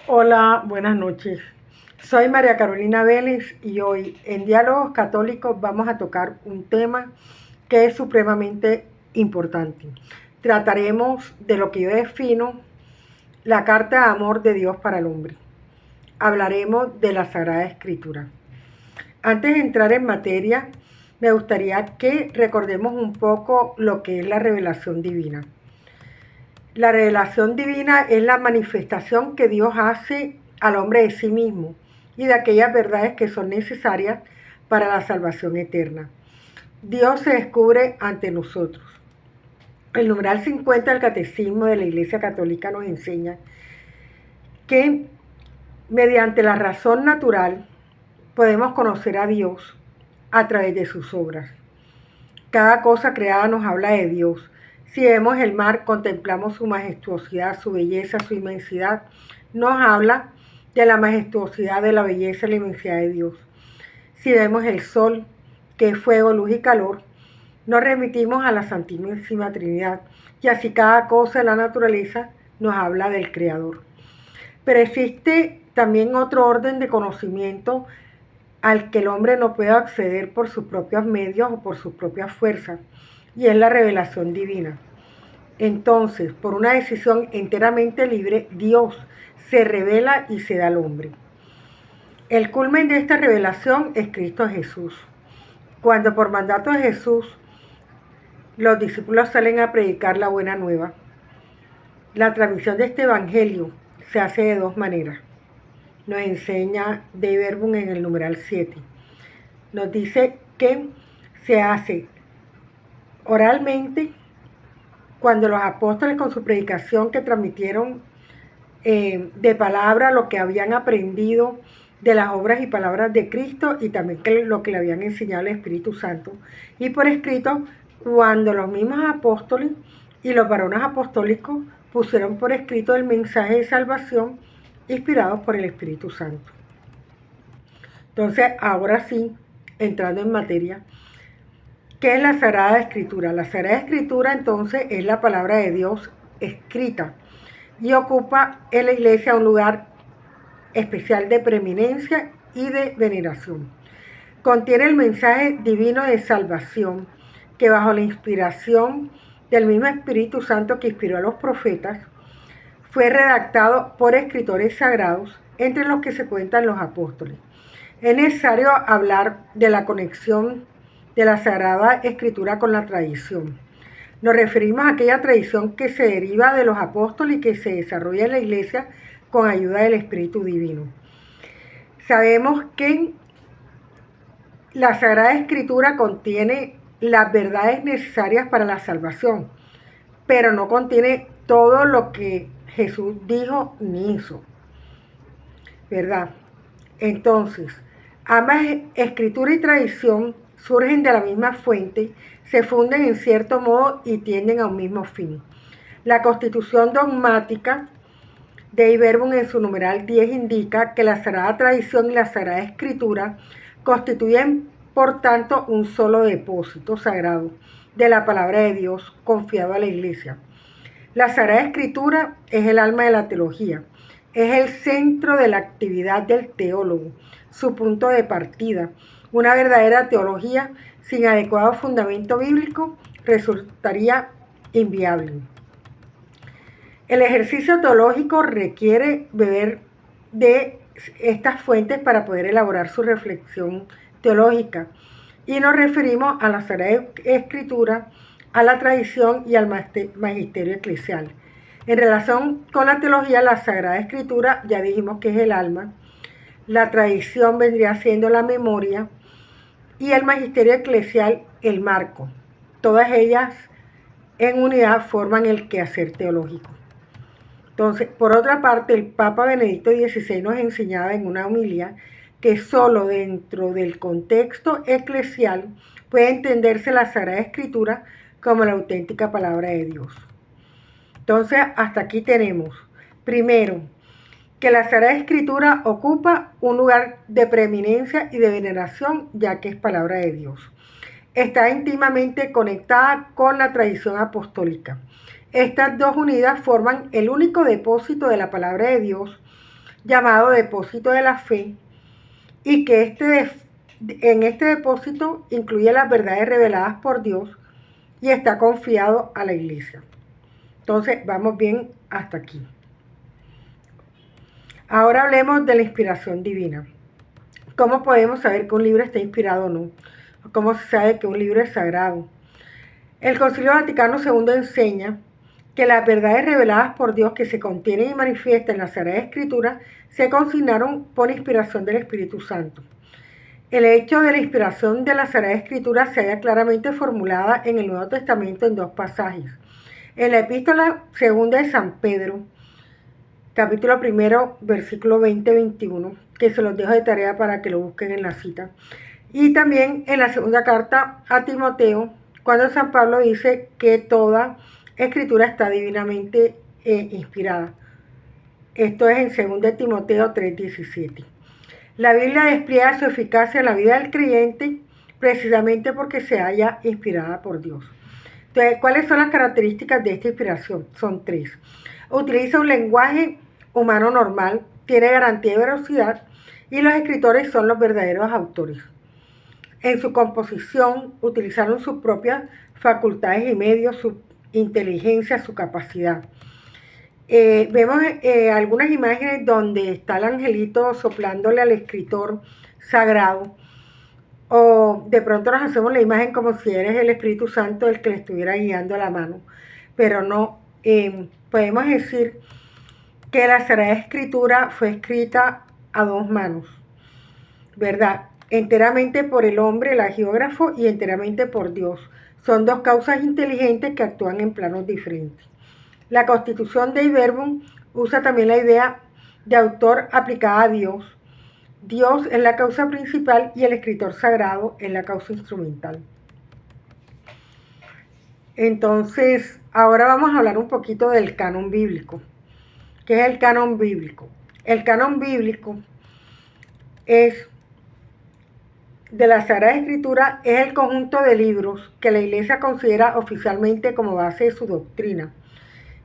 Hola, buenas noches. Soy María Carolina Vélez y hoy en Diálogos Católicos vamos a tocar un tema que es supremamente importante. Trataremos de lo que yo defino la carta de amor de Dios para el hombre. Hablaremos de la Sagrada Escritura. Antes de entrar en materia, me gustaría que recordemos un poco lo que es la revelación divina. La revelación divina es la manifestación que Dios hace al hombre de sí mismo y de aquellas verdades que son necesarias para la salvación eterna. Dios se descubre ante nosotros. El numeral 50 del Catecismo de la Iglesia Católica nos enseña que mediante la razón natural podemos conocer a Dios a través de sus obras. Cada cosa creada nos habla de Dios. Si vemos el mar, contemplamos su majestuosidad, su belleza, su inmensidad. Nos habla de la majestuosidad, de la belleza y la inmensidad de Dios. Si vemos el sol, que es fuego, luz y calor, nos remitimos a la Santísima Trinidad. Y así cada cosa de la naturaleza nos habla del Creador. Pero existe también otro orden de conocimiento al que el hombre no puede acceder por sus propios medios o por sus propias fuerzas, y es la revelación divina. Entonces, por una decisión enteramente libre, Dios se revela y se da al hombre. El culmen de esta revelación es Cristo Jesús. Cuando por mandato de Jesús los discípulos salen a predicar la buena nueva, la transmisión de este evangelio se hace de dos maneras. Nos enseña Dei Verbum en el numeral 7. Nos dice que se hace oralmente cuando los apóstoles con su predicación que transmitieron de palabra lo que habían aprendido de las obras y palabras de Cristo y también lo que le habían enseñado el Espíritu Santo. Y por escrito, cuando los mismos apóstoles y los varones apostólicos pusieron por escrito el mensaje de salvación inspirados por el Espíritu Santo. Entonces, ahora sí, entrando en materia, ¿qué es la Sagrada Escritura? La Sagrada Escritura entonces es la palabra de Dios escrita y ocupa en la iglesia un lugar especial de preeminencia y de veneración. Contiene el mensaje divino de salvación que bajo la inspiración del mismo Espíritu Santo que inspiró a los profetas, fue redactado por escritores sagrados, entre los que se cuentan los apóstoles. Es necesario hablar de la conexión de la Sagrada Escritura con la tradición. Nos referimos a aquella tradición que se deriva de los apóstoles y que se desarrolla en la iglesia con ayuda del Espíritu Divino. Sabemos que la Sagrada Escritura contiene las verdades necesarias para la salvación, pero no contiene todo lo que Jesús dijo ni hizo, ¿verdad? Entonces, ambas escritura y tradición surgen de la misma fuente, se funden en cierto modo y tienden a un mismo fin. La constitución dogmática de Verbum en su numeral 10 indica que la Sagrada Tradición y la Sagrada Escritura constituyen, por tanto, un solo depósito sagrado de la palabra de Dios confiado a la Iglesia. La Sagrada Escritura es el alma de la teología, es el centro de la actividad del teólogo, su punto de partida. Una verdadera teología sin adecuado fundamento bíblico resultaría inviable. El ejercicio teológico requiere beber de estas fuentes para poder elaborar su reflexión teológica. Y nos referimos a la Sagrada Escritura, a la tradición y al magisterio eclesial. En relación con la teología, la Sagrada Escritura ya dijimos que es el alma, la tradición vendría siendo la memoria y el magisterio eclesial el marco. Todas ellas en unidad forman el quehacer teológico. Entonces, por otra parte, el Papa Benedicto XVI nos enseñaba en una homilía que solo dentro del contexto eclesial puede entenderse la Sagrada Escritura como la auténtica palabra de Dios. Entonces, hasta aquí tenemos, primero, que la Sagrada Escritura ocupa un lugar de preeminencia y de veneración, ya que es palabra de Dios. Está íntimamente conectada con la tradición apostólica. Estas dos unidas forman el único depósito de la palabra de Dios llamado depósito de la fe, y que en este depósito incluye las verdades reveladas por Dios y está confiado a la iglesia. Entonces, vamos bien hasta aquí. Ahora hablemos de la inspiración divina. ¿Cómo podemos saber que un libro está inspirado o no? ¿Cómo se sabe que un libro es sagrado? El Concilio Vaticano II enseña que las verdades reveladas por Dios que se contienen y manifiestan en la Sagrada Escritura se consignaron por inspiración del Espíritu Santo. El hecho de la inspiración de la Sagrada Escritura se halla claramente formulada en el Nuevo Testamento en dos pasajes. En la epístola segunda de San Pedro, capítulo 1, versículo 20-21, que se los dejo de tarea para que lo busquen en la cita. Y también en la segunda carta a Timoteo, cuando San Pablo dice que toda escritura está divinamente inspirada. Esto es en 2 Timoteo 3:17. La Biblia despliega su eficacia en la vida del creyente precisamente porque se halla inspirada por Dios. Entonces, ¿cuáles son las características de esta inspiración? Son tres. Utiliza un lenguaje humano normal, tiene garantía de veracidad y los escritores son los verdaderos autores. En su composición utilizaron sus propias facultades y medios, su inteligencia, su capacidad. Vemos algunas imágenes donde está el angelito soplándole al escritor sagrado, o de pronto nos hacemos la imagen como si eres el Espíritu Santo el que le estuviera guiando a la mano, pero no, podemos decir que la Sagrada Escritura fue escrita a dos manos, ¿verdad? Enteramente por el hombre, el agiógrafo, y enteramente por Dios. Son dos causas inteligentes que actúan en planos diferentes. La Constitución Dei Verbum usa también la idea de autor aplicada a Dios. Dios es la causa principal y el escritor sagrado es la causa instrumental. Entonces, ahora vamos a hablar un poquito del canon bíblico. ¿Qué es el canon bíblico? El canon bíblico es de la Sagrada Escritura, es el conjunto de libros que la Iglesia considera oficialmente como base de su doctrina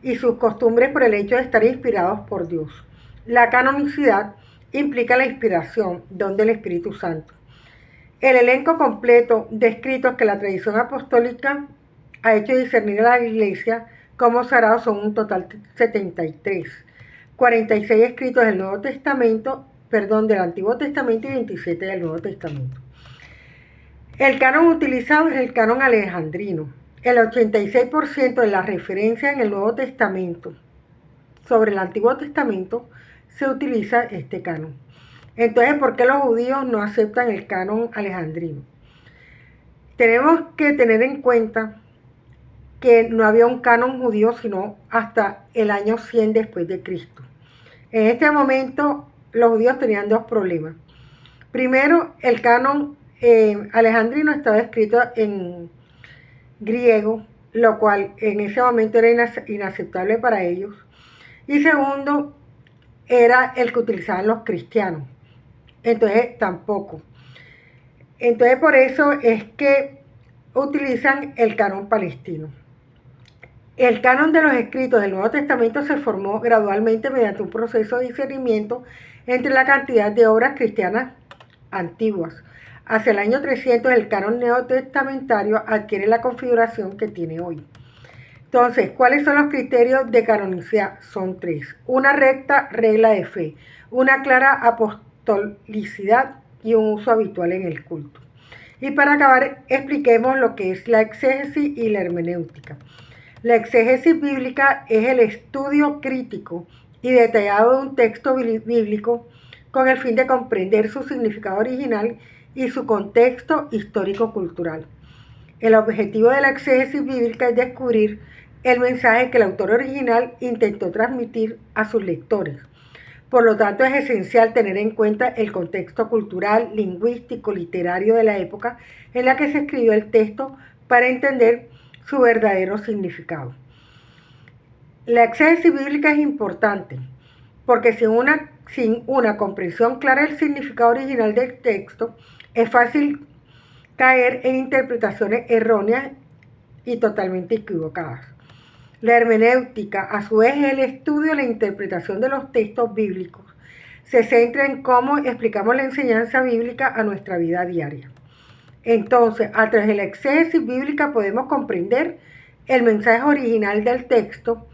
y sus costumbres por el hecho de estar inspirados por Dios. La canonicidad implica la inspiración, don del Espíritu Santo. El elenco completo de escritos que la tradición apostólica ha hecho discernir a la Iglesia como sagrados son un total de 73. 46 escritos del Nuevo Testamento, del Antiguo Testamento y 27 del Nuevo Testamento. El canon utilizado es el canon alejandrino. El 86% de las referencias en el Nuevo Testamento sobre el Antiguo Testamento se utiliza este canon. Entonces, ¿por qué los judíos no aceptan el canon alejandrino? Tenemos que tener en cuenta que no había un canon judío sino hasta el año 100 después de Cristo. En este momento los judíos tenían dos problemas. Primero, el canon alejandrino estaba escrito en griego, lo cual en ese momento era inaceptable para ellos. Y segundo, era el que utilizaban los cristianos. Entonces, tampoco. Entonces, por eso es que utilizan el canon palestino. El canon de los escritos del Nuevo Testamento se formó gradualmente mediante un proceso de discernimiento entre la cantidad de obras cristianas antiguas. Hacia el año 300 el canon neotestamentario adquiere la configuración que tiene hoy. Entonces, ¿cuáles son los criterios de canonicidad? Son tres. Una recta regla de fe, una clara apostolicidad y un uso habitual en el culto. Y para acabar, expliquemos lo que es la exégesis y la hermenéutica. La exégesis bíblica es el estudio crítico y detallado de un texto bíblico con el fin de comprender su significado original y su contexto histórico-cultural. El objetivo de la exégesis bíblica es descubrir el mensaje que el autor original intentó transmitir a sus lectores. Por lo tanto, es esencial tener en cuenta el contexto cultural, lingüístico, literario de la época en la que se escribió el texto para entender su verdadero significado. La exégesis bíblica es importante porque sin una comprensión clara del significado original del texto, es fácil caer en interpretaciones erróneas y totalmente equivocadas. La hermenéutica, a su vez, es el estudio y la interpretación de los textos bíblicos, se centra en cómo explicamos la enseñanza bíblica a nuestra vida diaria. Entonces, a través de la exégesis bíblica podemos comprender el mensaje original del texto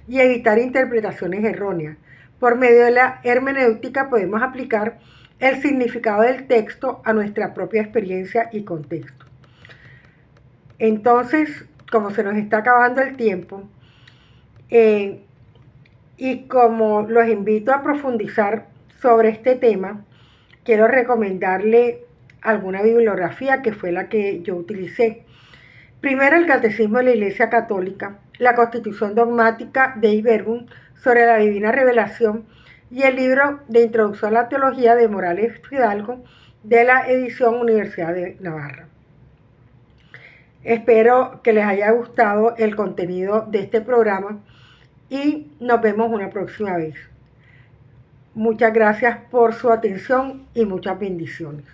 y evitar interpretaciones erróneas. Por medio de la hermenéutica podemos aplicar el significado del texto a nuestra propia experiencia y contexto. Entonces, como se nos está acabando el tiempo, y como los invito a profundizar sobre este tema, quiero recomendarle alguna bibliografía que fue la que yo utilicé. Primero, el Catecismo de la Iglesia Católica, la Constitución Dogmática de Iberbum sobre la Divina Revelación y el libro de Introducción a la Teología de Morales Fidalgo de la edición Universidad de Navarra. Espero que les haya gustado el contenido de este programa y nos vemos una próxima vez. Muchas gracias por su atención y muchas bendiciones.